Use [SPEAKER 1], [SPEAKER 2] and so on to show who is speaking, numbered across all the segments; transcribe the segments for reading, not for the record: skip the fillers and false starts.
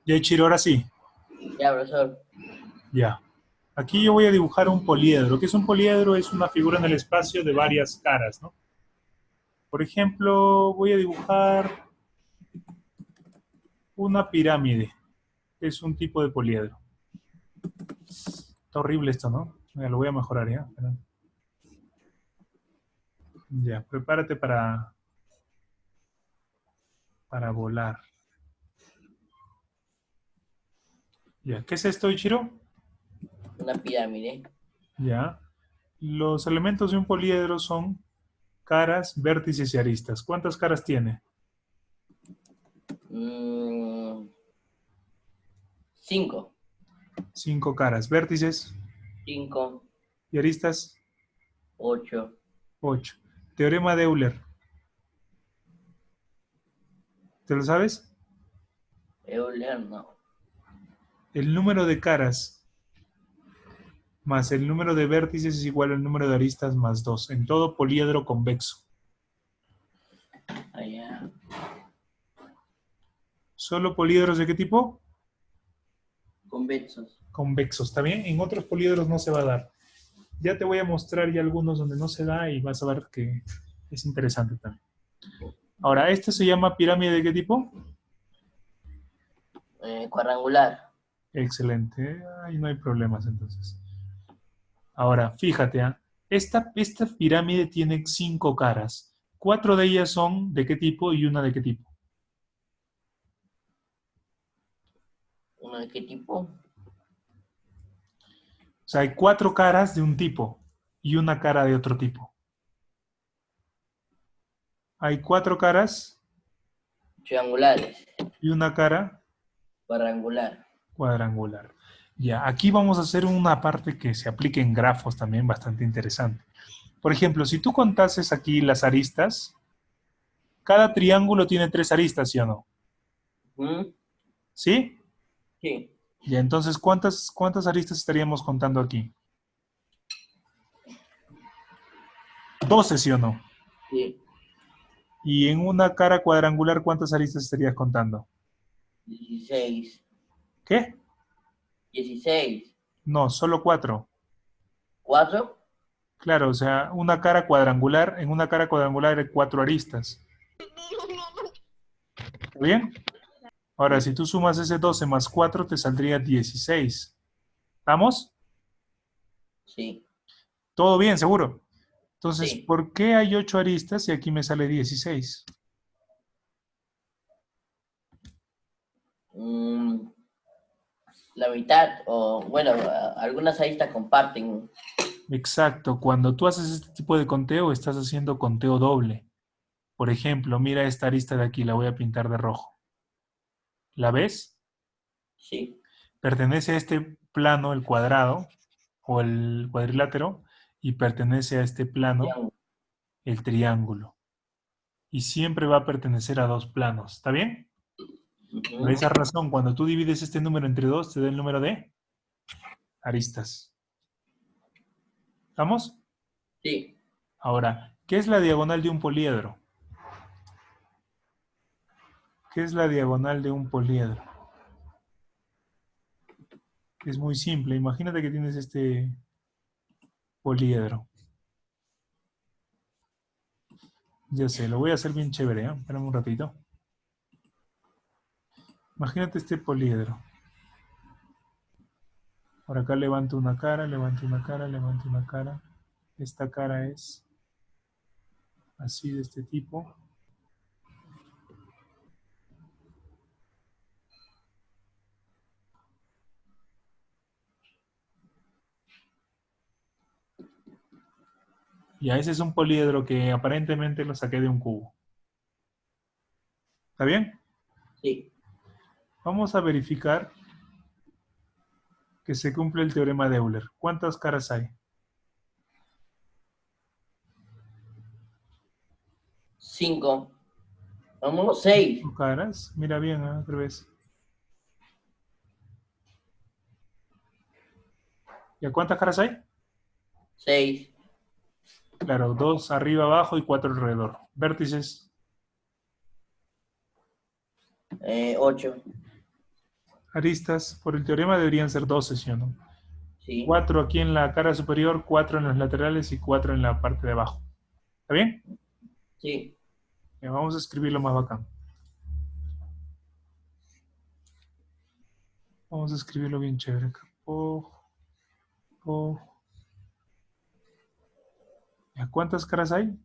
[SPEAKER 1] Ya, Ichiro, ahora sí.
[SPEAKER 2] Ya, profesor.
[SPEAKER 1] Ya. Aquí yo voy a dibujar un poliedro. ¿Qué es un poliedro? Es una figura en el espacio de varias caras, ¿no? Por ejemplo, voy a dibujar una pirámide. Es un tipo de poliedro. Está horrible esto, ¿no? Mira, lo voy a mejorar, ¿ya? Espera. Ya, prepárate para volar. Ya, ¿qué es esto, Ichiro?
[SPEAKER 2] Una pirámide.
[SPEAKER 1] Ya. Los elementos de un poliedro son caras, vértices y aristas. ¿Cuántas caras tiene?
[SPEAKER 2] Mm, 5.
[SPEAKER 1] 5 caras. Vértices
[SPEAKER 2] 5,
[SPEAKER 1] y aristas,
[SPEAKER 2] 8.
[SPEAKER 1] 8. Teorema de Euler. ¿Te lo sabes?
[SPEAKER 2] Euler, no.
[SPEAKER 1] El número de caras más el número de vértices es igual al número de aristas más 2 en todo poliedro convexo.
[SPEAKER 2] Allá.
[SPEAKER 1] ¿Solo poliedros de qué tipo?
[SPEAKER 2] Convexos.
[SPEAKER 1] Convexos, ¿está bien? En otros poliedros no se va a dar. Ya te voy a mostrar ya algunos donde no se da y vas a ver que es interesante también. Ahora, ¿este se llama pirámide de qué tipo?
[SPEAKER 2] Cuadrangular.
[SPEAKER 1] Excelente, ahí no hay problemas entonces. Ahora, fíjate, ¿ah? Esta pirámide tiene 5 caras. 4 de ellas son de qué tipo y una de qué tipo.
[SPEAKER 2] ¿Uno de qué tipo?
[SPEAKER 1] O sea, hay 4 caras de un tipo y una cara de otro tipo. Hay 4 caras
[SPEAKER 2] Triangulares.
[SPEAKER 1] y una cara
[SPEAKER 2] Cuadrangular.
[SPEAKER 1] cuadrangular. Ya, aquí vamos a hacer una parte que se aplique en grafos también bastante interesante. Por ejemplo, si tú contases aquí las aristas, cada triángulo tiene 3 aristas, ¿sí o no?
[SPEAKER 2] ¿Mm?
[SPEAKER 1] ¿Sí?
[SPEAKER 2] Sí.
[SPEAKER 1] Ya, entonces, ¿cuántas aristas estaríamos contando aquí? 12, ¿sí o no?
[SPEAKER 2] Sí.
[SPEAKER 1] Y en una cara cuadrangular, ¿cuántas aristas estarías contando?
[SPEAKER 2] 16.
[SPEAKER 1] ¿Qué?
[SPEAKER 2] 16.
[SPEAKER 1] No, solo 4.
[SPEAKER 2] 4.
[SPEAKER 1] Claro, o sea, una cara cuadrangular, en una cara cuadrangular hay 4 aristas. ¿Está bien? Ahora,
[SPEAKER 2] Sí.
[SPEAKER 1] si tú sumas ese 12 más 4, te saldría 16. ¿Estamos?
[SPEAKER 2] Sí.
[SPEAKER 1] ¿Todo bien, seguro? Entonces,
[SPEAKER 2] Sí.
[SPEAKER 1] ¿por qué hay 8 aristas y aquí me sale 16?
[SPEAKER 2] Mm, la mitad, o bueno, algunas aristas comparten.
[SPEAKER 1] Exacto, cuando tú haces este tipo de conteo, estás haciendo conteo doble. Por ejemplo, mira esta arista de aquí, la voy a pintar de rojo. ¿La ves?
[SPEAKER 2] Sí.
[SPEAKER 1] Pertenece a este plano, el cuadrado o el cuadrilátero, y pertenece a este plano,
[SPEAKER 2] Triángulo.
[SPEAKER 1] el triángulo. Y siempre va a pertenecer a dos planos. ¿Está bien? Por
[SPEAKER 2] Ujú.
[SPEAKER 1] esa razón, cuando tú divides este número entre dos, te da el número de aristas. ¿Estamos?
[SPEAKER 2] Sí.
[SPEAKER 1] Ahora, ¿qué es la diagonal de un poliedro? ¿Qué es la diagonal de un poliedro? Es muy simple. Imagínate que tienes este poliedro. Ya sé, lo voy a hacer bien chévere, ¿eh? Espérame un ratito. Imagínate este poliedro. Por acá levanto una cara, levanto una cara, levanto una cara. Esta cara es así de este tipo. Y a ese es un poliedro que aparentemente lo saqué de un cubo. ¿Está bien?
[SPEAKER 2] Sí.
[SPEAKER 1] Vamos a verificar que se cumple el teorema de Euler. ¿Cuántas caras hay?
[SPEAKER 2] 5. Vamos, 6.
[SPEAKER 1] 5 caras. Mira bien, ¿eh? Otra vez. ¿Y a cuántas caras hay?
[SPEAKER 2] 6.
[SPEAKER 1] Claro, dos arriba, abajo y 4 alrededor. Vértices,
[SPEAKER 2] 8.
[SPEAKER 1] aristas, por el teorema deberían ser 12, ¿sí o no?
[SPEAKER 2] Sí,
[SPEAKER 1] 4 aquí en la cara superior, 4 en los laterales y 4 en la parte de abajo. ¿Está bien?
[SPEAKER 2] sí.
[SPEAKER 1] Ya, vamos a escribirlo más bacán. Vamos a escribirlo bien chévere acá. Po. Ya, ¿cuántas caras hay?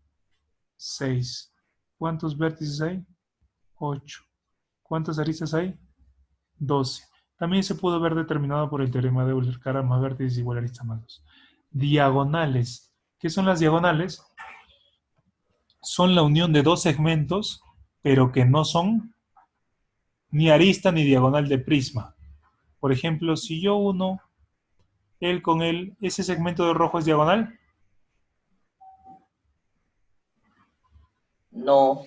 [SPEAKER 1] 6. ¿Cuántos vértices hay? 8. ¿Cuántas aristas hay? 12. También se pudo ver determinado por el teorema de Euler, cara más vértices igual arista más 2. Diagonales. ¿Qué son las diagonales? Son la unión de dos segmentos, pero que no son ni arista ni diagonal de prisma. Por ejemplo, si yo uno él con él, ¿ese segmento de rojo es diagonal?
[SPEAKER 2] No,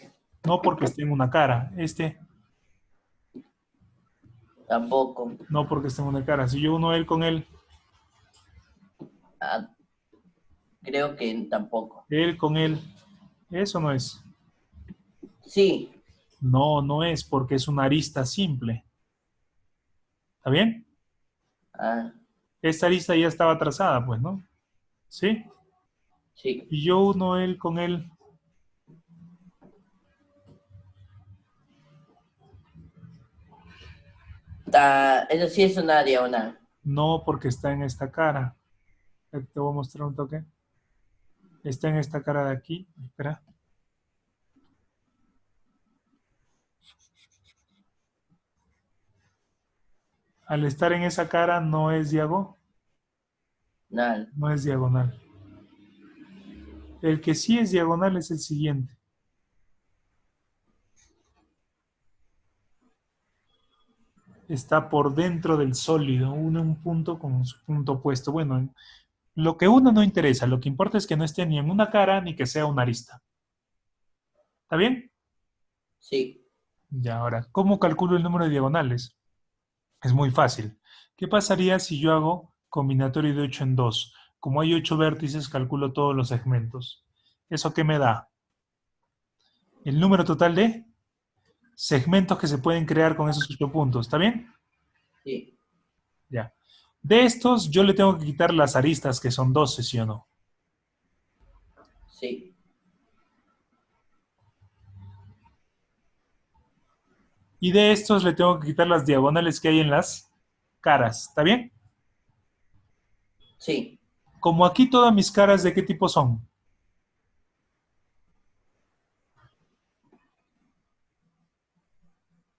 [SPEAKER 1] No porque esté en una cara.
[SPEAKER 2] tampoco.
[SPEAKER 1] No porque esté en una cara. Si yo uno él con
[SPEAKER 2] Ah, creo que tampoco.
[SPEAKER 1] él con él, eso no es.
[SPEAKER 2] Sí.
[SPEAKER 1] No, no es porque es una arista simple. ¿Está bien?
[SPEAKER 2] Ah,
[SPEAKER 1] Esta arista ya estaba trazada, pues, ¿no? ¿Sí?
[SPEAKER 2] sí.
[SPEAKER 1] Y yo uno él con él.
[SPEAKER 2] Eso sí es una diagonal.
[SPEAKER 1] No porque está en esta cara. Te voy a mostrar un toque. Está en esta cara de aquí. Espera. Al estar en esa cara no es
[SPEAKER 2] Nal.
[SPEAKER 1] no es diagonal. El que sí es diagonal es el siguiente. Está por dentro del sólido, une un punto con su punto opuesto. Bueno, lo que uno no interesa, lo que importa es que no esté ni en una cara ni que sea una arista. ¿Está bien?
[SPEAKER 2] Sí.
[SPEAKER 1] Ya, ahora, ¿cómo calculo el número de diagonales? Es muy fácil. ¿Qué pasaría si yo hago combinatorio de 8 en 2? Como hay 8 vértices, calculo todos los segmentos. ¿Eso qué me da? El número total de segmentos que se pueden crear con esos 8 puntos. ¿Está bien?
[SPEAKER 2] Sí.
[SPEAKER 1] Ya. De estos, yo le tengo que quitar las aristas, que son 12, ¿sí o no?
[SPEAKER 2] Sí.
[SPEAKER 1] Y de estos le tengo que quitar las diagonales que hay en las caras. ¿Está bien?
[SPEAKER 2] Sí.
[SPEAKER 1] Como aquí todas mis caras, ¿de qué tipo son?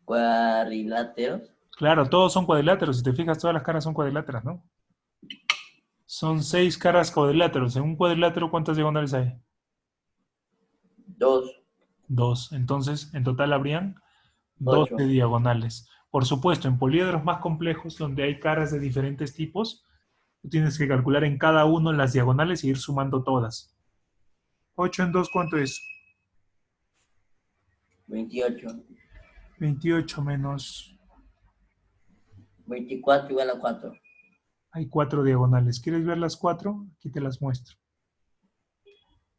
[SPEAKER 2] Cuadriláteros.
[SPEAKER 1] Claro, todos son cuadriláteros. Si te fijas, todas las caras son cuadriláteras, ¿no? Son 6 caras cuadriláteros. En un cuadrilátero, ¿cuántas diagonales hay?
[SPEAKER 2] Dos.
[SPEAKER 1] 2. Entonces, en total habrían 12
[SPEAKER 2] Ocho.
[SPEAKER 1] diagonales. Por supuesto, en poliedros más complejos, donde hay caras de diferentes tipos, tú tienes que calcular en cada uno las diagonales y ir sumando todas. 8 en 2, ¿cuánto es?
[SPEAKER 2] 28.
[SPEAKER 1] 28 menos...
[SPEAKER 2] 24 igual a 4.
[SPEAKER 1] Hay 4 diagonales. ¿Quieres ver las 4? Aquí te las muestro.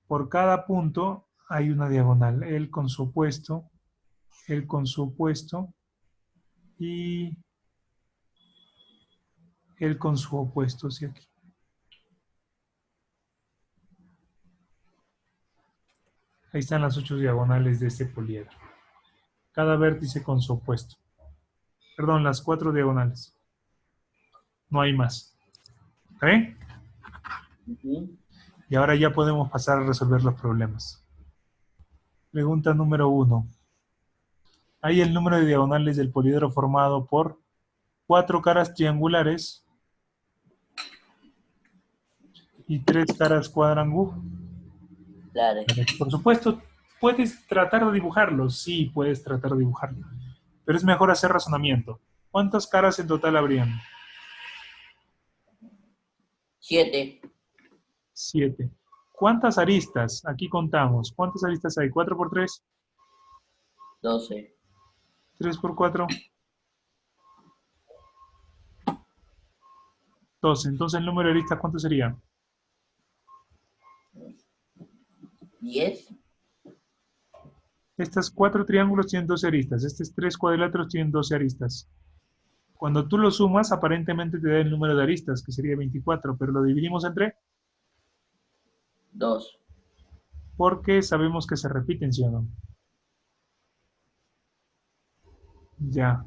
[SPEAKER 1] Por cada punto hay una diagonal. Él con su opuesto, él con su opuesto y él con su opuesto. Sí, aquí. Ahí están las 8 diagonales de este poliedro. Cada vértice con su opuesto. Perdón, las 4 diagonales. No hay más. ¿Está bien? Y ahora ya podemos pasar a resolver los problemas. Pregunta número 1. Hay el número de diagonales del poliedro formado por 4 caras triangulares y 3 caras cuadrangulares.
[SPEAKER 2] Claro.
[SPEAKER 1] Por supuesto, puedes tratar de dibujarlo. Sí, puedes tratar de dibujarlo. Pero es mejor hacer razonamiento. ¿Cuántas caras en total habrían?
[SPEAKER 2] 7.
[SPEAKER 1] 7. ¿Cuántas aristas? Aquí contamos. ¿Cuántas aristas hay? 4 por 3,
[SPEAKER 2] 12.
[SPEAKER 1] 3 por 4, 12. Entonces el número de aristas, ¿cuánto sería?
[SPEAKER 2] 10.
[SPEAKER 1] Estas 4 triángulos tienen 12 aristas. Estos 3 cuadriláteros tienen 12 aristas. Cuando tú lo sumas, aparentemente te da el número de aristas, que sería 24, pero lo dividimos entre,
[SPEAKER 2] 2.
[SPEAKER 1] porque sabemos que se repiten, ¿sí o no? Ya.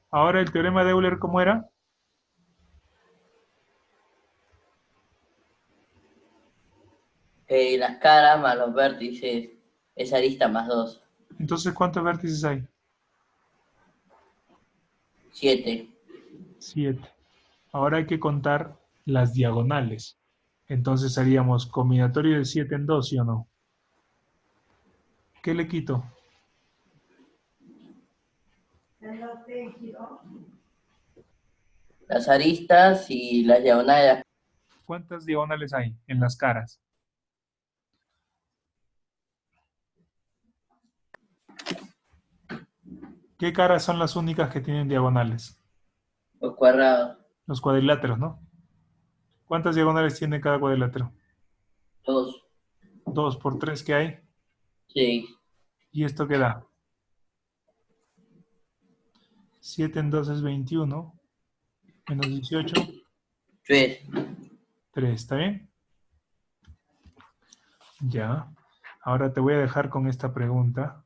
[SPEAKER 1] Ahora el teorema de Euler, ¿cómo era?
[SPEAKER 2] Las caras más los vértices es arista más 2.
[SPEAKER 1] Entonces, ¿cuántos vértices hay?
[SPEAKER 2] 7.
[SPEAKER 1] 7. Ahora hay que contar las diagonales. Entonces haríamos combinatorio de 7 en 2, ¿sí o no? ¿Qué le quito?
[SPEAKER 2] Las aristas y las diagonales.
[SPEAKER 1] ¿Cuántas diagonales hay en las caras? ¿Qué caras son las únicas que tienen diagonales?
[SPEAKER 2] Los cuadrados.
[SPEAKER 1] Los cuadriláteros, ¿no? ¿Cuántas diagonales tiene cada cuadrilátero?
[SPEAKER 2] 2.
[SPEAKER 1] 2 por 3 que hay.
[SPEAKER 2] 6.
[SPEAKER 1] ¿Y esto qué da? 7 en 2 es 21. Menos 18,
[SPEAKER 2] 3.
[SPEAKER 1] 3. ¿Está bien? Ya. Ahora te voy a dejar con esta pregunta.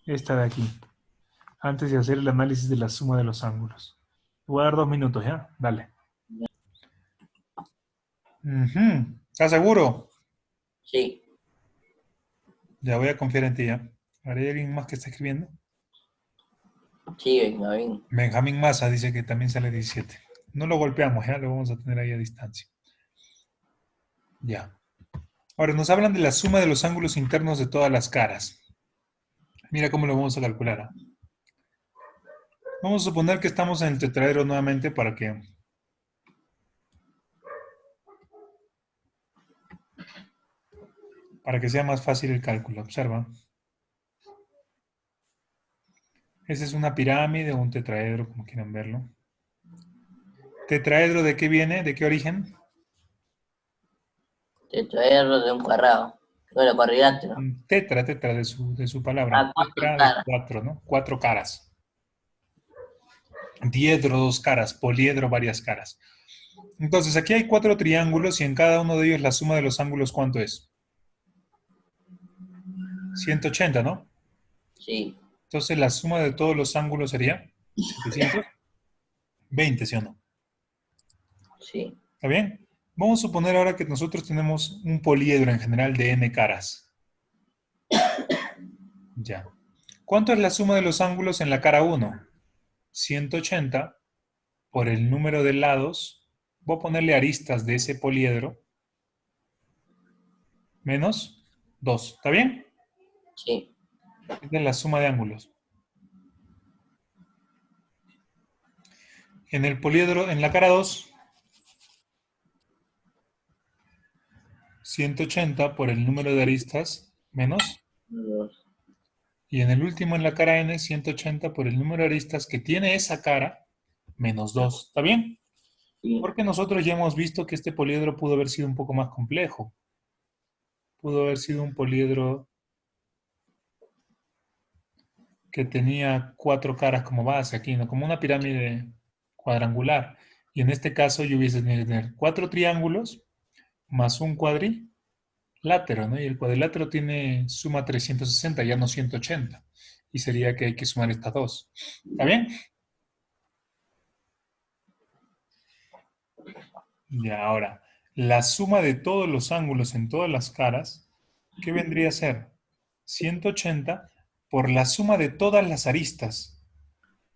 [SPEAKER 1] Esta de aquí. Antes de hacer el análisis de la suma de los ángulos. Te voy a dar 2 minutos, ¿ya? Dale. ¿Estás seguro?
[SPEAKER 2] Sí.
[SPEAKER 1] Ya voy a confiar en ti, ¿ya? ¿Hay alguien más que está escribiendo?
[SPEAKER 2] Sí, venga, venga.
[SPEAKER 1] Benjamín Massa dice que también sale 17. No lo golpeamos, ¿ya? Lo vamos a tener ahí a distancia. Ya. Ahora, nos hablan de la suma de los ángulos internos de todas las caras. Mira cómo lo vamos a calcular. ¿Ah? Vamos a suponer que estamos en el tetraedro nuevamente para que sea más fácil el cálculo. Observa. Esa es una pirámide o un tetraedro, como quieran verlo. ¿Tetraedro de qué viene? ¿De qué origen?
[SPEAKER 2] Tetraedro de un cuadrado. Bueno, cuadrilátero.
[SPEAKER 1] Tetra de su palabra.
[SPEAKER 2] A 4
[SPEAKER 1] Tetra de
[SPEAKER 2] caras.
[SPEAKER 1] 4, ¿no? 4 caras. Diedro, 2 caras. Poliedro, varias caras. Entonces, aquí hay 4 triángulos y en cada uno de ellos la suma de los ángulos, ¿cuánto es? 180, ¿no?
[SPEAKER 2] Sí.
[SPEAKER 1] Entonces, la suma de todos los ángulos sería 720, ¿sí o no?
[SPEAKER 2] Sí.
[SPEAKER 1] ¿Está bien? Vamos a suponer ahora que nosotros tenemos un poliedro en general de n caras. Ya. ¿Cuánto es la suma de los ángulos en la cara 1? 180 por el número de lados. Voy a ponerle aristas de ese poliedro. Menos 2. ¿Está bien?
[SPEAKER 2] Sí.
[SPEAKER 1] Esta es la suma de ángulos. En el poliedro, en la cara 2, 180 por el número de aristas menos.
[SPEAKER 2] 2.
[SPEAKER 1] Y en el último, en la cara n, 180 por el número de aristas que tiene esa cara menos 2. ¿Está bien?
[SPEAKER 2] Sí.
[SPEAKER 1] Porque nosotros ya hemos visto que este poliedro pudo haber sido un poco más complejo. Pudo haber sido un poliedro que tenía 4 caras como base aquí, ¿no? Como una pirámide cuadrangular. Y en este caso yo hubiese tenido que tener 4 triángulos más un cuadrilátero, ¿no? Y el cuadrilátero tiene suma 360, ya no 180. Y sería que hay que sumar estas dos. ¿Está bien? Y ahora, la suma de todos los ángulos en todas las caras, ¿qué vendría a ser? 180 por la suma de todas las aristas.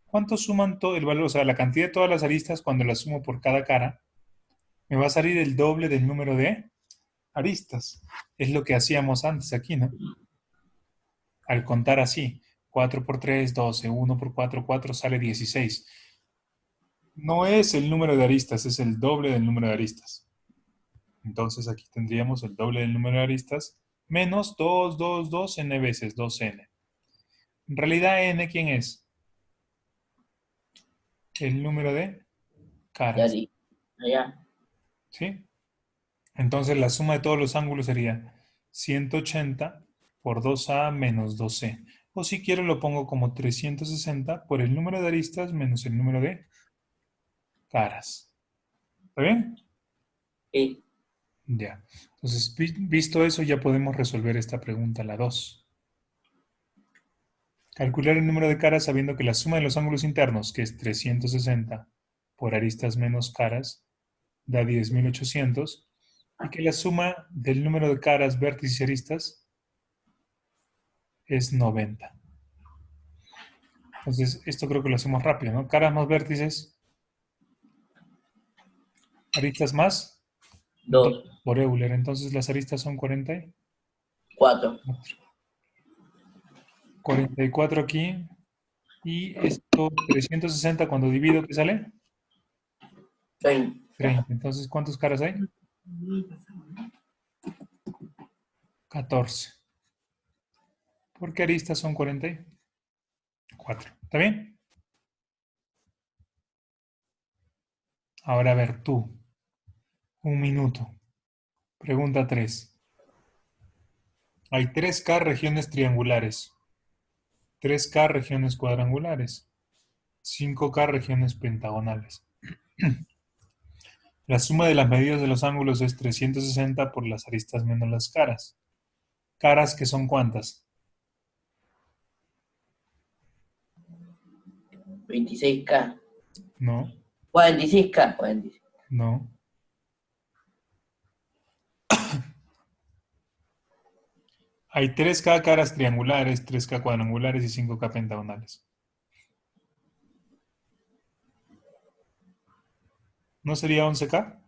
[SPEAKER 1] ¿Cuánto suman todo el valor? O sea, la cantidad de todas las aristas cuando la sumo por cada cara, me va a salir el doble del número de aristas. Es lo que hacíamos antes aquí, ¿no? Al contar así, 4 por 3, 12, 1 por 4, 4 sale 16. No es el número de aristas, es el doble del número de aristas. Entonces aquí tendríamos el doble del número de aristas menos 2, 2, 2 n veces 2n. En realidad n, ¿quién es? El número de
[SPEAKER 2] Ya
[SPEAKER 1] caras,
[SPEAKER 2] di. Allá.
[SPEAKER 1] ¿sí? Entonces la suma de todos los ángulos sería 180 por 2A menos 2C. O si quiero lo pongo como 360 por el número de aristas menos el número de caras. ¿Está bien?
[SPEAKER 2] Sí.
[SPEAKER 1] Ya. Entonces, visto eso, ya podemos resolver esta pregunta, la 2. Calcular el número de caras sabiendo que la suma de los ángulos internos, que es 360 por aristas menos caras, da 10.800, y que la suma del número de caras, vértices y aristas es 90. Entonces, esto creo que lo hacemos rápido, ¿no? Caras más vértices, aristas más 2
[SPEAKER 2] 2,
[SPEAKER 1] por Euler. Entonces, las aristas son 44.
[SPEAKER 2] 4,
[SPEAKER 1] 44 aquí. Y esto, 360 cuando divido, ¿qué sale?
[SPEAKER 2] 30.
[SPEAKER 1] 30. Entonces, ¿cuántas caras hay? 14. ¿Por qué aristas son 44? ¿Está bien? Ahora a ver, tú. Un minuto. Pregunta 3. Hay 3K regiones triangulares, 3K regiones cuadrangulares, 5K regiones pentagonales. La suma de las medidas de los ángulos es 360 por las aristas menos las caras. ¿Caras que son cuántas?
[SPEAKER 2] 26K.
[SPEAKER 1] No,
[SPEAKER 2] 46K. 46.
[SPEAKER 1] no. Hay 3K caras triangulares, 3K cuadrangulares y 5K pentagonales. ¿No sería 11K?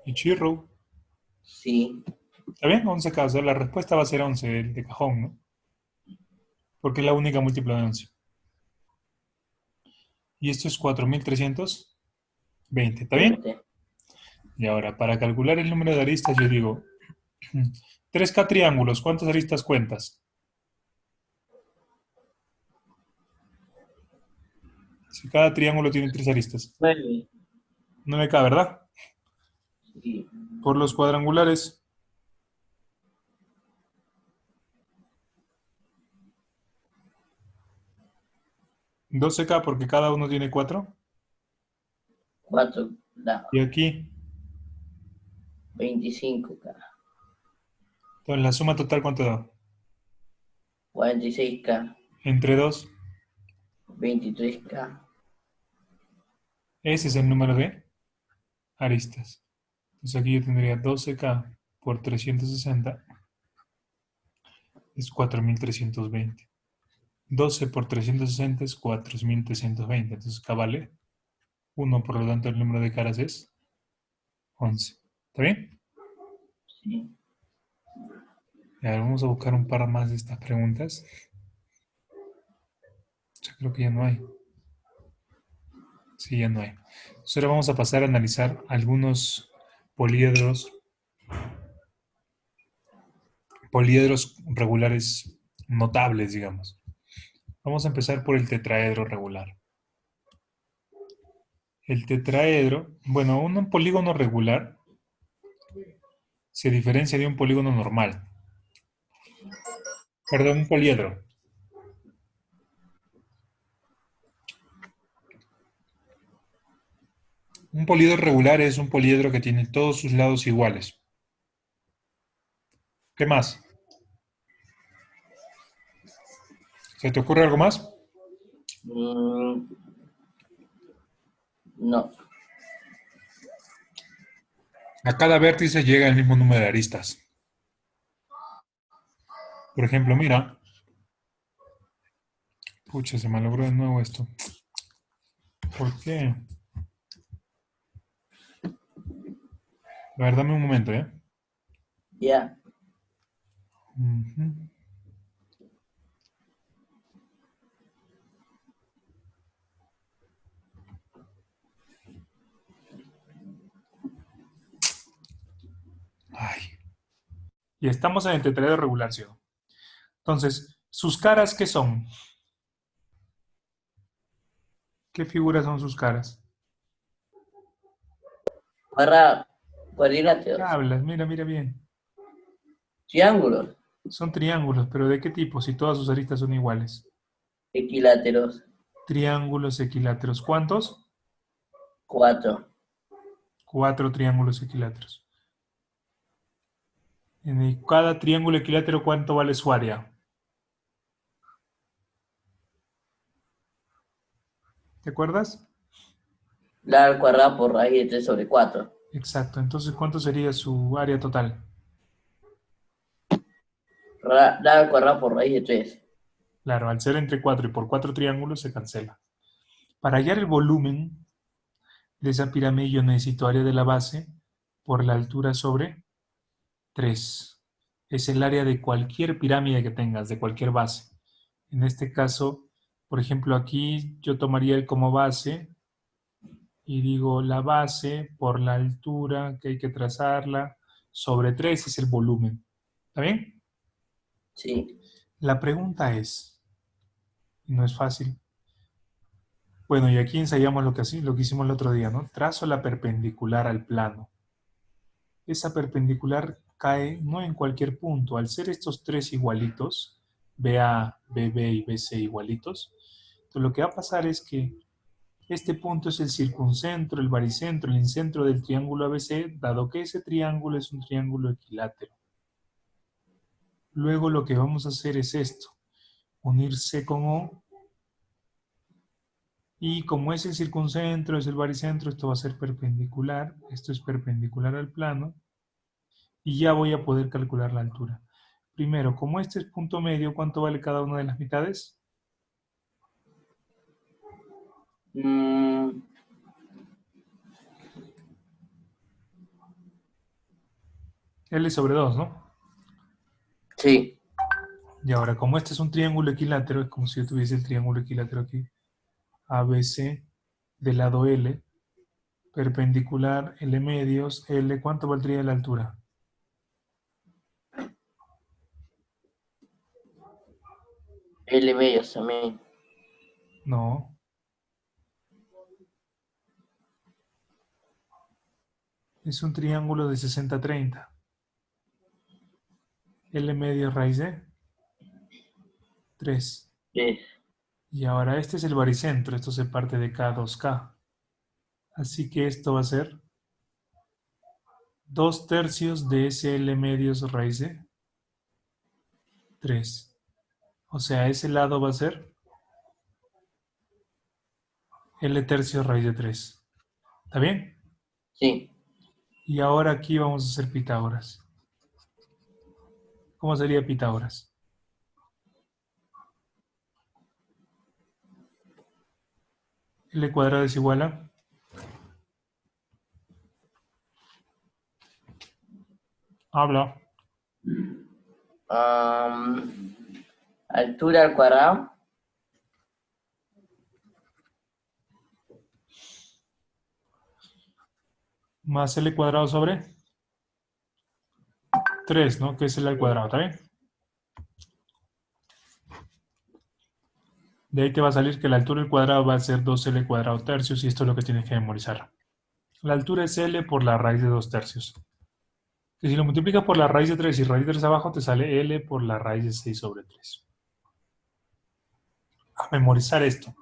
[SPEAKER 1] Y chirro.
[SPEAKER 2] Sí.
[SPEAKER 1] ¿Está bien? 11K. O sea, la respuesta va a ser 11 de cajón, ¿no? Porque es la única múltiplo de 11. Y esto es 4.320. ¿Está bien?
[SPEAKER 2] 20.
[SPEAKER 1] Y ahora, para calcular el número de aristas, yo digo 3K triángulos. ¿Cuántas aristas cuentas? Si cada triángulo tiene 3 aristas.
[SPEAKER 2] 9.
[SPEAKER 1] 9K, ¿verdad?
[SPEAKER 2] Sí.
[SPEAKER 1] Por los cuadrangulares. 12K porque cada uno tiene 4.
[SPEAKER 2] 4. Da.
[SPEAKER 1] Y aquí,
[SPEAKER 2] 25K.
[SPEAKER 1] entonces la suma total, ¿cuánto da?
[SPEAKER 2] 46K.
[SPEAKER 1] Entre 2.
[SPEAKER 2] 23K.
[SPEAKER 1] Ese es el número de aristas. Entonces aquí yo tendría 12K por 360 es 4.320. 12 por 360 es 4.320. Entonces acá vale 1, por lo tanto el número de caras es 11. ¿Está bien?
[SPEAKER 2] Sí.
[SPEAKER 1] Y ahora vamos a buscar un par más de estas preguntas. Yo creo que ya no hay. Sí, ya no hay. Entonces ahora vamos a pasar a analizar algunos poliedros regulares notables, digamos. Vamos a empezar por el tetraedro regular. El tetraedro, bueno, un polígono regular se diferencia de un polígono normal. Perdón, un poliedro. Un poliedro regular es un poliedro que tiene todos sus lados iguales. ¿Qué más? ¿Se te ocurre algo más?
[SPEAKER 2] No.
[SPEAKER 1] A cada vértice llega el mismo número de aristas. Por ejemplo, mira. Pucha, se malogró de nuevo esto. ¿Por qué? A ver, dame un momento, ¿eh?
[SPEAKER 2] Ya.
[SPEAKER 1] Ujú. Ay. Y estamos en el tetraedro regular, ¿sí? Entonces, ¿sus caras qué son? ¿Qué figuras son sus caras?
[SPEAKER 2] Cuadrado.
[SPEAKER 1] ¿Qué
[SPEAKER 2] Cuadriláteros.
[SPEAKER 1] hablas? Mira, mira bien.
[SPEAKER 2] Triángulos.
[SPEAKER 1] Son triángulos, pero ¿de qué tipo? Si todas sus aristas son iguales.
[SPEAKER 2] Equiláteros.
[SPEAKER 1] Triángulos equiláteros. ¿Cuántos?
[SPEAKER 2] 4.
[SPEAKER 1] 4 triángulos equiláteros. Cada triángulo equilátero, ¿cuánto vale su área? ¿Te acuerdas?
[SPEAKER 2] La al cuadrado por raíz de 3 sobre 4.
[SPEAKER 1] Exacto. Entonces, ¿cuánto sería su área total?
[SPEAKER 2] La al cuadrado por raíz de 3.
[SPEAKER 1] Claro, al ser entre 4 y por 4 triángulos se cancela. Para hallar el volumen de esa pirámide yo necesito área de la base por la altura sobre 3. Es el área de cualquier pirámide que tengas, de cualquier base. En este caso, por ejemplo, aquí yo tomaría el como base y digo la base por la altura que hay que trazarla sobre 3 es el volumen. ¿Está bien?
[SPEAKER 2] Sí.
[SPEAKER 1] La pregunta es, y no es fácil, bueno, y aquí ensayamos lo que hicimos el otro día, ¿no? Trazo la perpendicular al plano. Esa perpendicular cae no en cualquier punto. Al ser estos tres igualitos, BA, BB y BC igualitos, entonces lo que va a pasar es que este punto es el circuncentro, el baricentro, el incentro del triángulo ABC, dado que ese triángulo es un triángulo equilátero. Luego lo que vamos a hacer es esto, unir C con O, y como es el circuncentro, es el baricentro, esto va a ser perpendicular, esto es perpendicular al plano, y ya voy a poder calcular la altura. Primero, como este es punto medio, ¿cuánto vale cada una de las mitades?
[SPEAKER 2] Mm,
[SPEAKER 1] L sobre 2, ¿no?
[SPEAKER 2] sí.
[SPEAKER 1] Y ahora, como este es un triángulo equilátero, es como si yo tuviese el triángulo equilátero aquí, ABC del lado L, perpendicular L medios, L, ¿cuánto valdría la altura?
[SPEAKER 2] L medios también.
[SPEAKER 1] No, es un triángulo de 60-30. L medios raíz de 3.
[SPEAKER 2] 3.
[SPEAKER 1] Y ahora este es el baricentro, esto se parte de K2K. Así que esto va a ser 2/3 de SL medios raíz de 3. O sea, ese lado va a ser L tercios raíz de 3. ¿Está bien?
[SPEAKER 2] Sí.
[SPEAKER 1] Y ahora aquí vamos a hacer Pitágoras. ¿Cómo sería Pitágoras? L cuadrado es igual a... Habla.
[SPEAKER 2] Am, altura al cuadrado.
[SPEAKER 1] Más L cuadrado sobre 3, ¿no? Que es L al cuadrado, ¿está bien? De ahí te va a salir que la altura al cuadrado va a ser 2L cuadrado tercios y esto es lo que tienes que memorizar. La altura es L por la raíz de 2 tercios. Que si lo multiplicas por la raíz de 3 y raíz de 3 abajo, te sale L por la raíz de 6 sobre 3. A memorizar esto.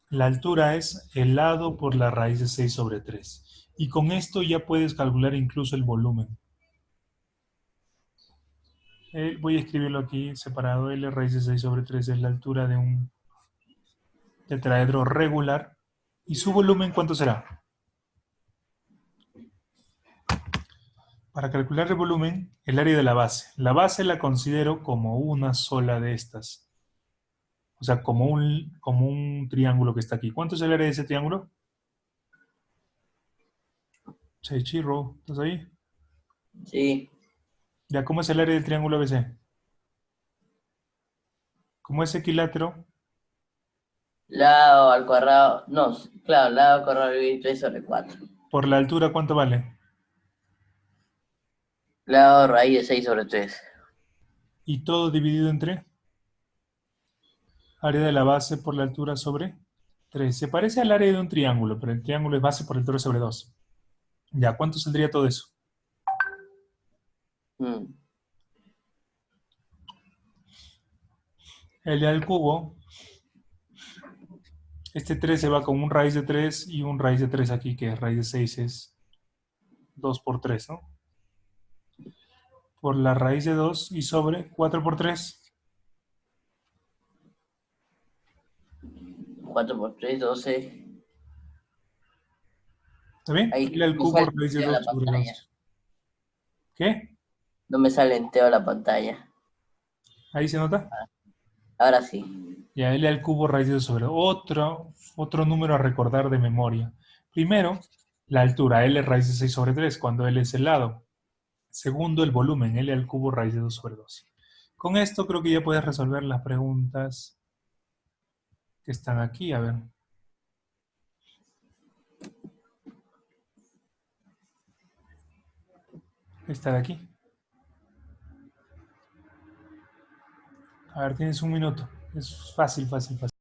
[SPEAKER 1] La altura es el lado por la raíz de 6 sobre 3. Y con esto ya puedes calcular incluso el volumen. Voy a escribirlo aquí separado. L raíz de 6 sobre 3 es la altura de un tetraedro regular. ¿Y su volumen cuánto será? Para calcular el volumen, el área de la base. La base la considero como una sola de estas. O sea, como un triángulo que está aquí. ¿Cuánto es el área de ese triángulo? Chirro, ¿estás ahí?
[SPEAKER 2] Sí.
[SPEAKER 1] Ya, ¿cómo es el área del triángulo ABC? Como es equilátero,
[SPEAKER 2] Lado al cuadrado. No, claro, lado al cuadrado de 3 sobre 4.
[SPEAKER 1] por la altura, ¿cuánto vale?
[SPEAKER 2] Lado raíz de 6 sobre 3.
[SPEAKER 1] Y todo dividido entre área de la base por la altura sobre 3. Se parece al área de un triángulo, pero el triángulo es base por altura sobre 2. Ya, ¿cuánto saldría todo eso?
[SPEAKER 2] Mm,
[SPEAKER 1] L al cubo. Este 3 se va con un raíz de 3 y un raíz de 3 aquí, que es raíz de 6 es 2 por 3, ¿no? Por la raíz de 2 y sobre 4 por 3.
[SPEAKER 2] 4 por 3, 12.
[SPEAKER 1] ¿Está bien?
[SPEAKER 2] Ahí
[SPEAKER 1] L al
[SPEAKER 2] me
[SPEAKER 1] cubo
[SPEAKER 2] sale
[SPEAKER 1] raíz de
[SPEAKER 2] entero
[SPEAKER 1] 2
[SPEAKER 2] la
[SPEAKER 1] sobre
[SPEAKER 2] pantalla.
[SPEAKER 1] 2. ¿Qué?
[SPEAKER 2] No me sale entero la pantalla.
[SPEAKER 1] ¿Ahí se nota?
[SPEAKER 2] Ahora sí.
[SPEAKER 1] Ya, L al cubo raíz de 2 sobre 2. Otro número a recordar de memoria. Primero, la altura, L raíz de 6 sobre 3, cuando L es el lado. Segundo, el volumen, L al cubo raíz de 2 sobre 2. Con esto creo que ya puedes resolver las preguntas que están aquí. A ver. Esta de aquí. A ver, tienes un minuto. Es fácil, fácil, fácil.